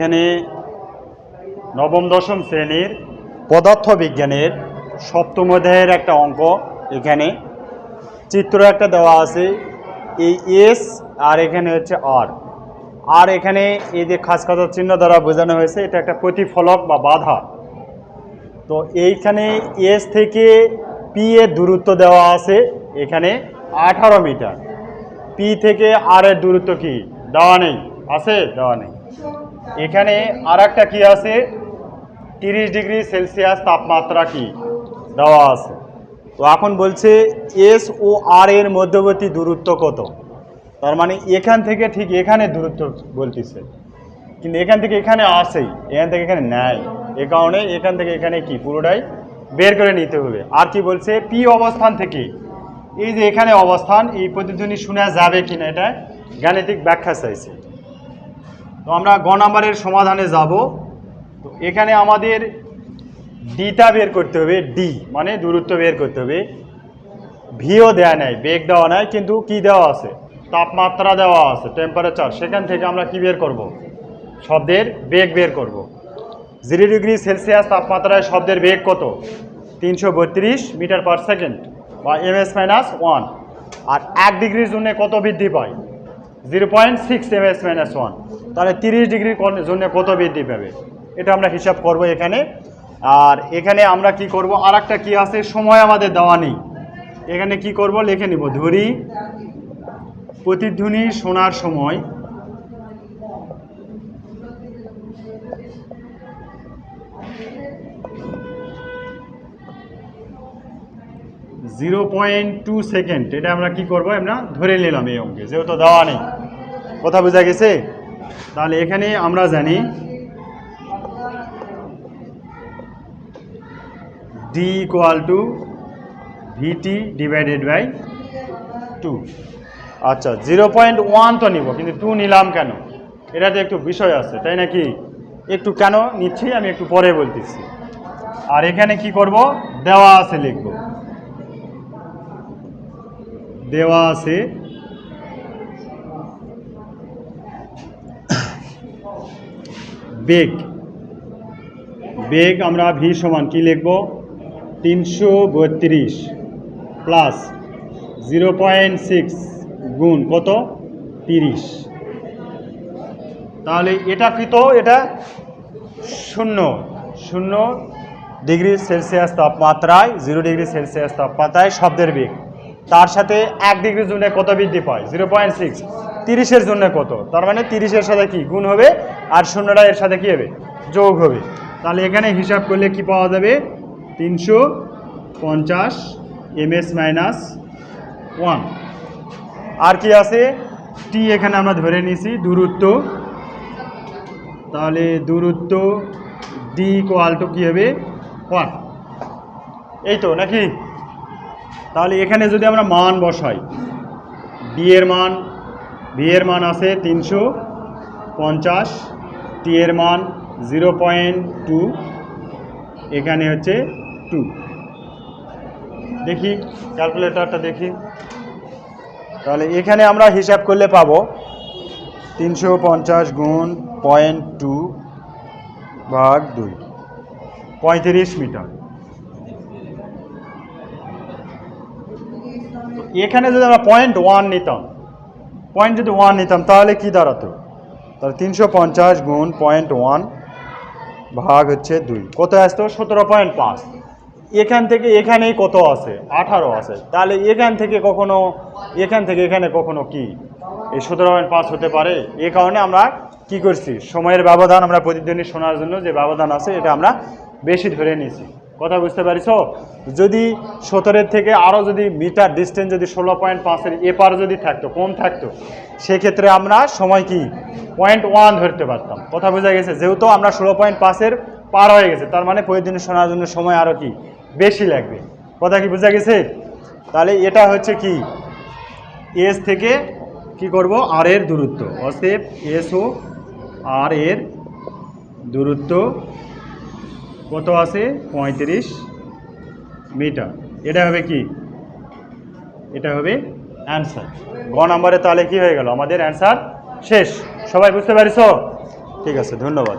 এখানে নবম দশম শ্রেণীর পদার্থ বিজ্ঞানের সপ্তম অধ্যায়ের একটা অঙ্ক। এখানে চিত্র একটা দেওয়া আছে, এই এস আর এখানে হচ্ছে আর এখানে এই যে খাস খাঁচার চিহ্ন দ্বারা বোঝানো হয়েছে এটা একটা প্রতিফলক বা বাধা। তো এইখানে এস থেকে পি এর দূরত্ব দেওয়া আছে এখানে 18 মিটার। পি থেকে আর এর দূরত্ব কি দেওয়া নেই, আছে দেওয়া নেই। এখানে আর একটা কি আছে, 30 ডিগ্রি সেলসিয়াস তাপমাত্রা কি দেওয়া আছে। তো এখন বলছে এস ও আর এর মধ্যবর্তী দূরত্ব কত। তার মানে এখান থেকে ঠিক এখানে দূরত্ব বলতেছে, কিন্তু এখান থেকে এখানে আসেই, এখান থেকে এখানে নেয়। এ কারণে এখান থেকে এখানে কি পুরোটাই বের করে নিতে হবে। আর কি বলছে, পি অবস্থান থেকে এই যে এখানে অবস্থান, এই প্রতিধ্বনি শোনা যাবে কিনা এটা গাণিতিক ব্যাখ্যা চাইছে। তো আমরা গ নাম্বারের সমাধানে যাব। তো এখানে আমাদের ডিটা বের করতে হবে, ডি মানে দূরত্ব বের করতে হবে। ভিও দেওয়া নাই, বেগ দেওয়া নাই, কিন্তু কি দেওয়া আছে, তাপমাত্রা দেওয়া আছে, টেম্পারেচার। সেখান থেকে আমরা কি বের করব, শব্দের বেগ বের করব। 0 ডিগ্রি সেলসিয়াস তাপমাত্রায় শব্দের বেগ কত, 332 মিটার পার সেকেন্ড বা ms-1। আর 1 ডিগ্রির জন্য কত বৃদ্ধি পায়, 0.6 ms-1। তাহলে 30 ডিগ্রির জন্য কত বৃদ্ধি পাবে, এটা আমরা হিসাব করব এখানে। আর এখানে আমরা কি করব, আর একটা কি আছে, সময় আমাদের দেওয়া নেই। এখানে কি করব, লিখে নিব, ধরি প্রতিধ্বনি শোনার সময় (0.2 সেকেন্ড। এটা আমরা কি করব, আমরা ধরে নিলাম এই অঙ্কে, যেহেতু দেওয়া নেই। কথা বোঝা গেছে? তাহলে এখানে আমরা জানি d = vt ডিভাইডেড বাই 2। আচ্ছা, 0.1 তো নিব, কিন্তু 2 নিলাম কেন, এটাতে একটু বিষয় আছে, তাই নাকি? একটু কেন নিচ্ছি আমি একটু পরে বলতেছি। আর এখানে কি করব, দেওয়া আছে লিখব, দেওয়া আছে বেগ। বেগ আমরা ভি সমান কি লিখব, 332 প্লাস 0.6 গুণ কত, 30। তাহলে এটা কি, তো এটা 0 ডিগ্রি সেলসিয়াস তাপমাত্রায়, 0 ডিগ্রি সেলসিয়াস তাপমাত্রায় শব্দের বেগ। তার সাথে 1 ডিগ্রির জন্য কত বৃদ্ধি পায়, 0.6। 30-এর জন্য কত, তার মানে 30-এর সাথে কি গুণ হবে, আর 0টা এর সাথে কি হবে, যোগ হবে। তাহলে এখানে হিসাব করলে কি পাওয়া যাবে, 350 ms-1। আর কি আছে, টি এখানে আমরা ধরে নিয়েছি দূরত্ব। তাহলে দূরত্ব ডি = কি হবে, 1। এই তো নাকি? তাহলে এখানে যদি আমরা মান বসাই, ডি এর মান, ভি এর মান আছে 350, টি এর মান 0.2, এখানে হচ্ছে 2। দেখি ক্যালকুলেটরটা দেখি। তাহলে এখানে আমরা হিসাব করলে পাবো 350 গুণ 0.2 ভাগ 2, 35 মিটার। এখানে যদি আমরা 0.1 নিতাম, যদি 1 নিতাম তাহলে কি দাঁড়াতো, তাহলে 350 গুণ 0.1 ভাগ হচ্ছে 2, কত আসতো, 17.5। এখান থেকে এখানেই কত আছে, 18 আছে। তাহলে এখান থেকে এখানে কখনো কি এই 17.5 হতে পারে? এ কারণে আমরা কি করছি, সময়ের ব্যবধান আমরা প্রতিধ্বনি শোনার জন্য যে ব্যবধান আছে এটা আমরা বেশি ধরে নিয়েছি। কথা বুঝতে পারিস? যদি 17-এর থেকে আরও যদি মিটার ডিস্টেন্স যদি 16.5-এর এপার যদি থাকতো, কম থাকতো, সেক্ষেত্রে আমরা সময় কি 0.1 ধরতে পারতাম। কথা বোঝা গেছে? যেহেতু আমরা 16.5-এর পার হয়ে গেছে, তার মানে প্রতিদিন শোনার জন্য সময় আরও কি বেশি লাগবে। কথা কি বোঝা গেছে? তাহলে এটা হচ্ছে কি, এস থেকে কি করব, আর এর দূরত্ব, অতএব এস ও আর এর দূরত্ব কত আছে, 35 মিটার। এটা হবে কি, এটা হবে অ্যান্সার। গ নাম্বারে তাহলে কি হয়ে গেল, আমাদের অ্যান্সার শেষ। সবাই বুঝতে পারিস? ঠিক আছে, ধন্যবাদ।